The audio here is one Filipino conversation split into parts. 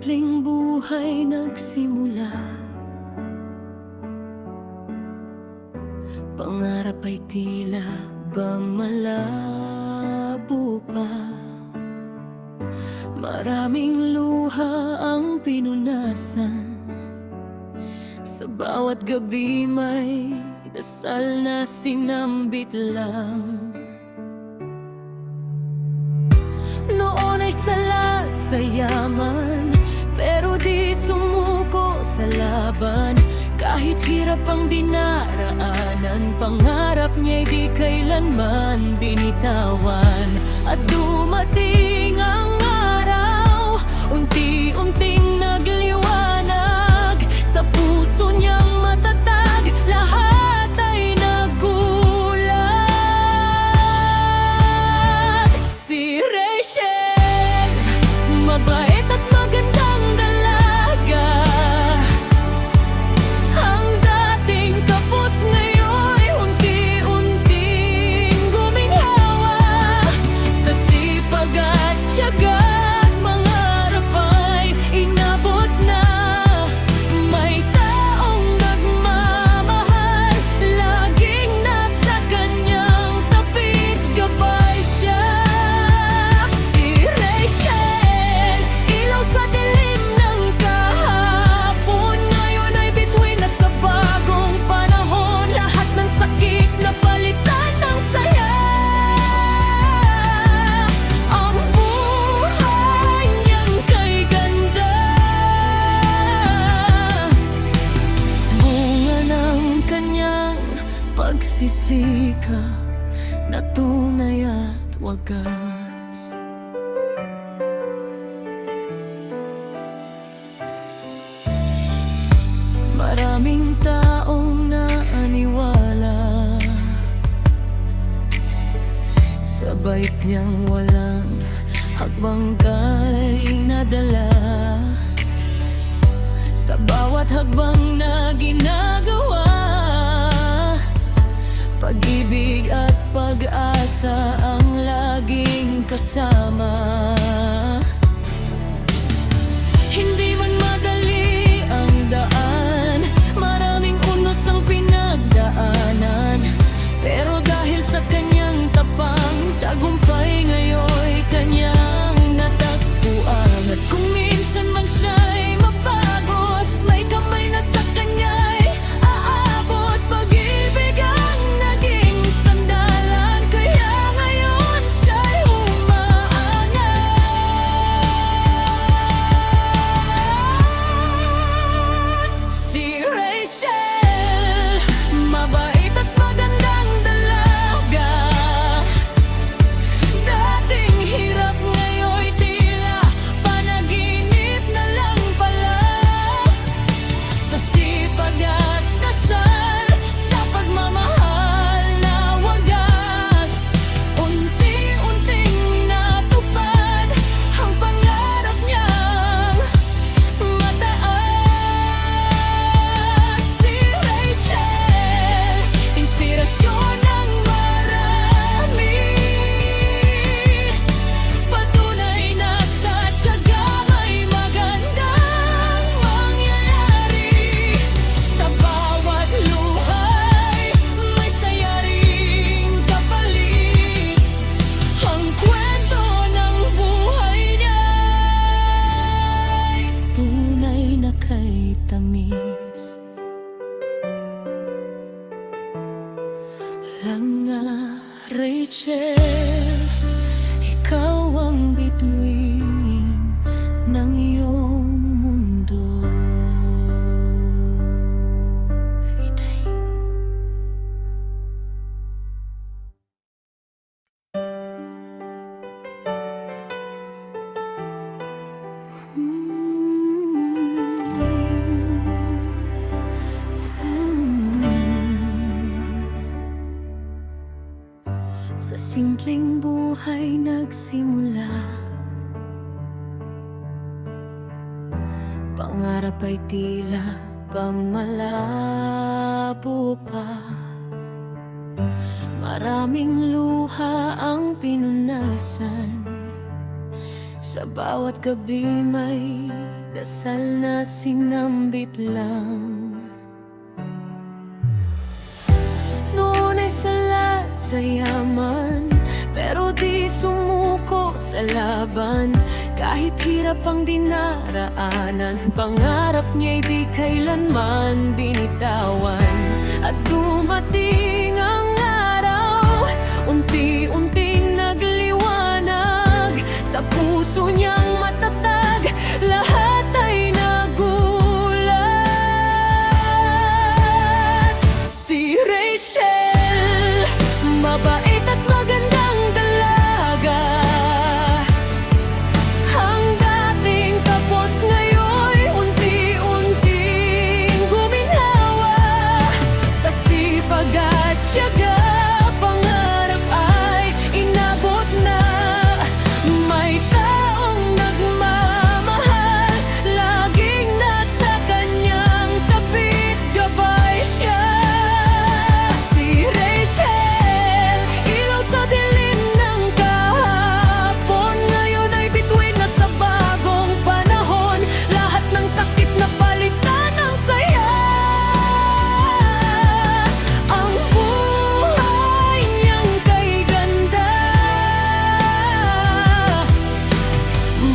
simpleng buhay nagsimula. Pangarap ay tila ba malabo pa. Maraming luha ang pinunasan. Sa bawat gabi may dasal na sinambit lang. Noon ay salat sa yaman, pero di sumuko sa laban. Kahit hirap ang dinaraanan, pangarap niya'y di kailanman binitawan. At dumating ang araw, unti-unting nagliwanag. Sa puso niyang matatag, lahat ay nagulat. Si Rachel, mabait at magandang dalaga. Ang dating kapos ngayon'y unti-unting guminhawa. Sa sipag at tiyaga, mangarap ay inabot na. May taong nagmamahal, laging nasa kanyang tapit, gabay siya. Si Rachel, ilaw sa dilim ng kahapon, ngayon ay bituin na sa bagong panahon. Lahat ng sakit napalitan ng saya. Ang buhay niyang kay ganda, bunga ng kanyang pagsisikap na tunay at wagas. Maraming taong naaniwala sa bait niyang walang hakbangkay nadala. Sa bawat hakbang na ginagawa, pag-ibig at pag-asa ang laging kasama. Hindi man madali ang daan, maraming unos ang pinagdaanan, pero dahil sa kanyang tapang, tagumpay ngayon'y kanyang natagpuan. At kung minsan man siya'y mapagod, may kamay na sa kanya'y aabot. Pag-ibig ang naging sandalan, kaya ngayon siya'y umaangat. Si Rachel, mabait at magandang dalaga. Dating hirap ngayon'y tila panaginip na lang pala. Sa sipag at dasal, sa pagmamahal na wagas, unti-unting natupad ang pangarap niyang mataas. Si Rachel, inspirasyon ng marami. Patunay na sa tiyaga may magandang mangyayari. Sa bawat luhay may saya ring kapalit. Ang kwento ng buhay niya'y tunay na kay tamis. Lang nga, Rachel, ikaw ang bituin ng iyong mundo. Itay. Sa simpleng buhay nagsimula. Pangarap ay tila pamalabo pa. Maraming luha ang pinunasan. Sa bawat gabi may dasal na sinambit lang. Noon ay salat sa yaman, pero di sumuko sa laban. Kahit hirap ang dinaraanan, pangarap niya'y di kailanman binitawan. At dumating ang araw, unti-unting nagliwanag. Sa puso niyang matatag, lahat ay nagulat. Si Rachel, mabait at magandang dalaga. Ang dating tapos ngayon'y unti-unting guminawa. Sa sipag at tiyaga, pangarap ay inabot na. May taong nagmamahal, laging nasa kanyang tabi't gabay siya. Si Rachel, ilaw sa dilim ng kahapon, ngayon ay bituin na sa bagong panahon. Lahat ng sakit na palitan ng saya. Ang buhay niyang kay ganda,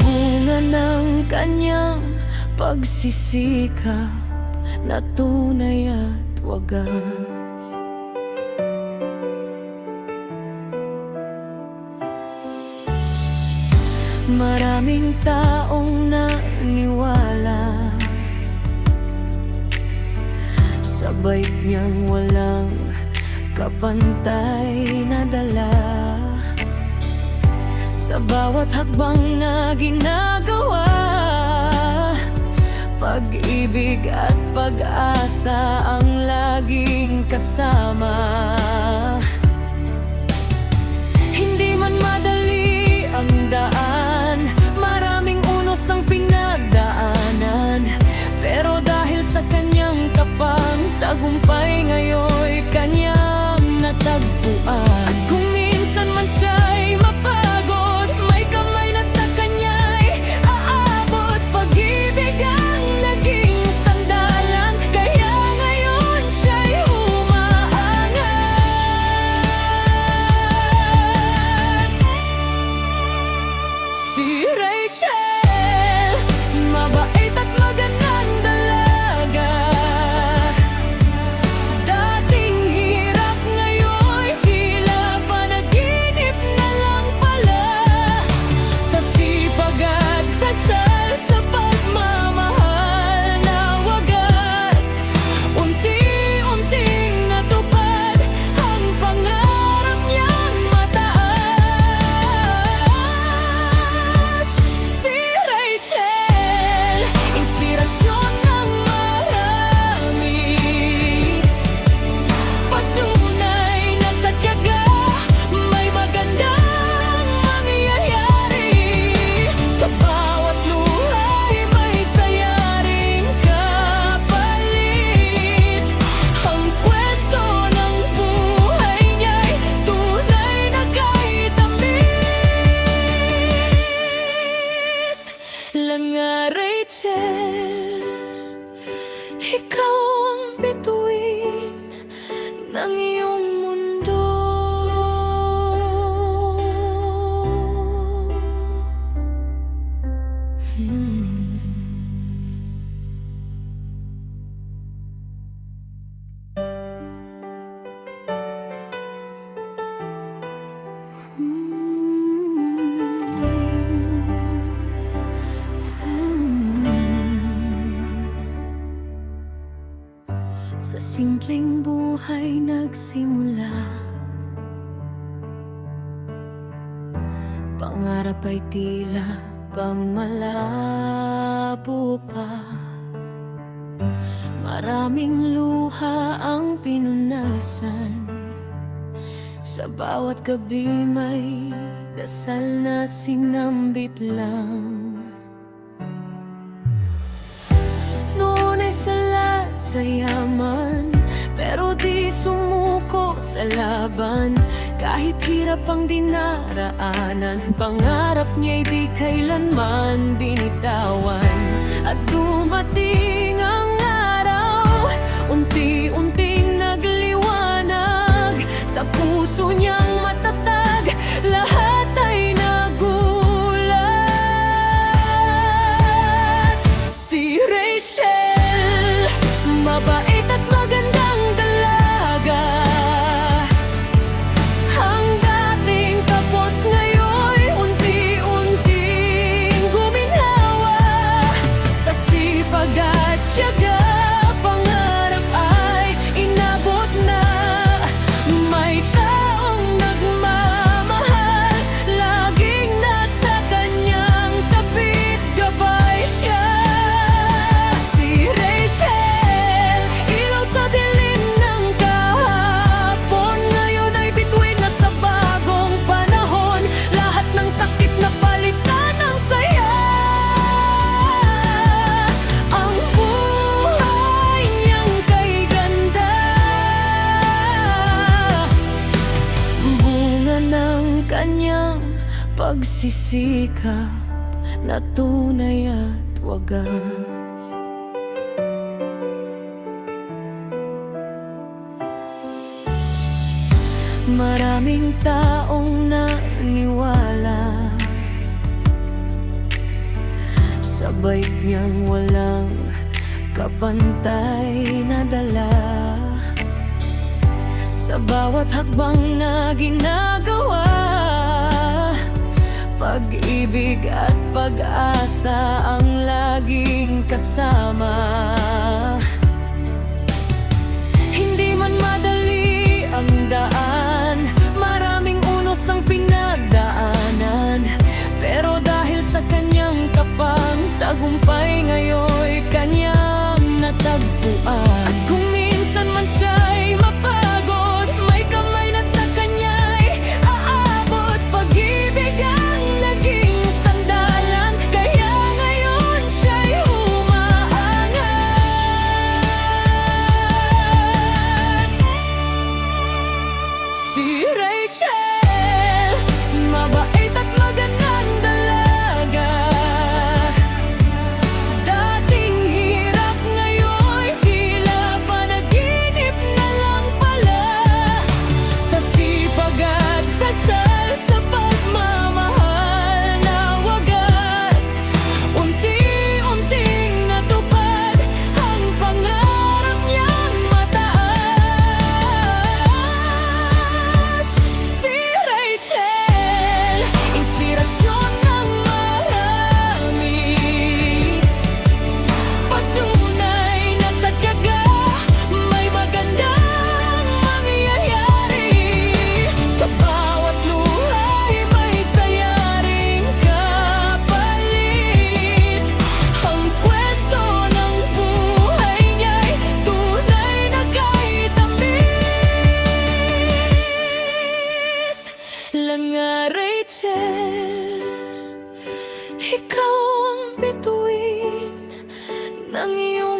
bunga ng kanyang pagsisikap na tunay at wagas. Maraming taong naniwala sa bait niyang walang kapantay na dala. Sa bawat hakbang na ginagawa, pag-ibig at pag-asa ang laging kasama. Hindi man madali ang daan, maraming unos ang pinagdaanan, pero dahil sa kanyang tapang tagumpay, ngayon'y kanyang natagpuan. At kung minsan man siya'y mapagod, may kamay na sa kanya'y aabot. Pag-ibig ang naging sandalan, kaya ngayon siya'y umaangat. Si Rachel, mabait at magandang dalaga. Dating hirap, ngayon'y tila panaginip na lang pala. Sa sipag at dasal, sa pagmamahal na wagas, unti-unting natupad ang pangarap niyang mataas. Si Rachel, inspirasyon ng marami, patunay na sa tiyaga may magandang mangyayari. Sa bawat luhay may sayaring kapalit. Ang kwento ng buhay niya'y tunay na kahit tamis lang nga. Rachel, ikaw ang bituin ng iyong mundo. Sa simpleng buhay nagsimula, pangarap ay tila pamalabo pa. Maraming luha ang pinunasan, sa bawat gabi may dasal na sinambit lang. Noon ay salat sa yaman, pero di sumuko sa laban. Kahit hirap ang dinaraanan, pangarap niya'y di kailanman binitawan. At dumating ang araw, unti-unting nagliwanag. Sa puso niyang matatag, lahat ay nagulat. Si Rachel, mabait at magandang dalaga. Ang dating tapos ngayon'y unti-unting guminawa. Sa sipag at tiyaga, pangarap ay inabot na. May taong nagmamahal, laging nasa kanyang tabi't gabay siya. Si Rachel, ilaw sa dilim ng kahapon, ngayon ay bituin na sa bagong panahon. Lahat ng sakit na palitan ng saya. Ang buhay niyang kay ganda, bunga ng kanyang pagsisikap na tunay at wagas. Maraming taong naniwala sa bait niyang walang kapantay na dala. Sa bawat hakbang na ginagawa, pag-ibig at pag-asa ang laging kasama. Hindi man madali ang daan, maraming unos ang pinagdaanan, pero dahil sa kanyang tapang tagumpay, ngayon'y kanyang natagpuan. At kung minsan man siya'y mapagod, may kamay na sa kanya'y aabot. Pag-ibig ang naging sandalan, kaya ngayon siya'y umaangat. Si Rachel, mabait at magandang dalaga. Dating hirap, ngayon'y tila panaginip na lang pala. Sa sipag at dasal, sa pagmamahal na wagas, unti-unting natupad ang pangarap niyang mataas. Si Rachel, inspirasyon ng marami, patunay na sa tiyaga may magandang mangyayari. Sa bawat luhay may sayaring kapalit. Ang kwento ng buhay niya'y tunay na kahit tamis lang nga, Rachel. Ikaw ang bituin ng iyong